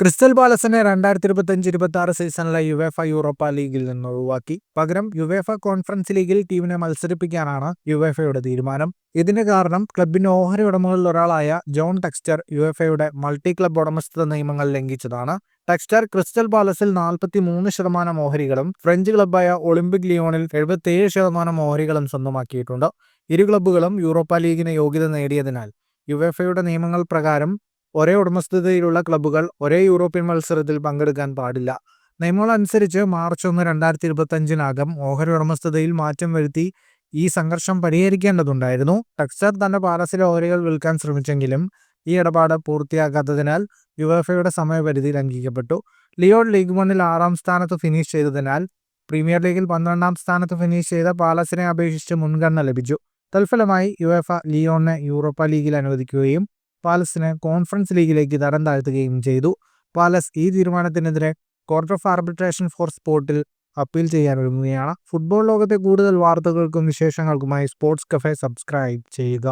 Crystal പാലസിനെ 2025-26 സീസണിലെ UEFA Europa ലീഗിൽ നിന്ന് ഒഴിവാക്കി. പകരം യുവേഫ കോൺഫറൻസ് ലീഗിൽ ടീമിനെ മത്സരിപ്പിക്കാനാണ് യുവേഫയുടെ തീരുമാനം. ഇതിന് കാരണം ക്ലബിന്റെ ഓഹരി ഉടമകളിൽ ഒരാളായ ജോൺ ടെക്സ്റ്റർ യുവേഫയുടെ മൾട്ടി ക്ലബ് ഉടമസ്ഥത നിയമങ്ങൾ ലംഘിച്ചതാണ്. ടെക്സ്റ്റർ ക്രിസ്റ്റൽ പാലസിൽ 43% ഓഹരികളും ഫ്രഞ്ച് ക്ലബ്ബായ ഒളിമ്പിക് ലിയോണിൽ 77% ഓഹരികളും സ്വന്തമാക്കിയിട്ടുണ്ട്. ഇരു ക്ലബ്ബുകളും യൂറോപ്പ ലീഗിന് യോഗ്യത നേടിയതിനാൽ യുവേഫയുടെ നിയമങ്ങൾ പ്രകാരം ഒരേ ഉടമസ്ഥതയിലുള്ള ക്ലബ്ബുകൾ ഒരേ യൂറോപ്യൻ മത്സരത്തിൽ പങ്കെടുക്കാൻ പാടില്ല. നിയമങ്ങൾ അനുസരിച്ച് മാർച്ച് 1, 2025 ഓഹരി ഉടമസ്ഥതയിൽ മാറ്റം വരുത്തി ഈ സംഘർഷം പരിഹരിക്കേണ്ടതുണ്ടായിരുന്നു. ടെക്സ്റ്റർ തന്റെ പാലസിലെ ഓഹരികൾ വിൽക്കാൻ ശ്രമിച്ചെങ്കിലും ഈ ഇടപാട് പൂർത്തിയാക്കാത്തതിനാൽ യുവേഫയുടെ സമയപരിധി ലംഘിക്കപ്പെട്ടു. ലിയോൺ ലീഗ് 1-ൽ 6-ാം സ്ഥാനത്ത് ഫിനിഷ് ചെയ്തതിനാൽ പ്രീമിയർ ലീഗിൽ 12-ാം സ്ഥാനത്ത് ഫിനിഷ് ചെയ്ത പാലസിനെ അപേക്ഷിച്ച് മുൻഗണന ലഭിച്ചു. തൽഫലമായി യുവേഫ ലിയോണിനെ യൂറോപ്പ ലീഗിൽ അനുവദിക്കുകയും പാലസിനെ കോൺഫറൻസ് ലീഗിലേക്ക് തരം താഴ്ത്തുകയും ചെയ്തു. പാലസ് ഈ തീരുമാനത്തിനെതിരെ കോർട്ട് ഓഫ് ആർബിട്രേഷൻ ഫോർ സ്പോർട്ടിൽ അപ്പീൽ ചെയ്യാൻ ഒരുങ്ങുകയാണ്. ഫുട്ബോൾ ലോകത്തെ കൂടുതൽ വാർത്തകൾക്കും വിശേഷങ്ങൾക്കുമായി സ്പോർട്സ് കഫേ സബ്സ്ക്രൈബ് ചെയ്യുക.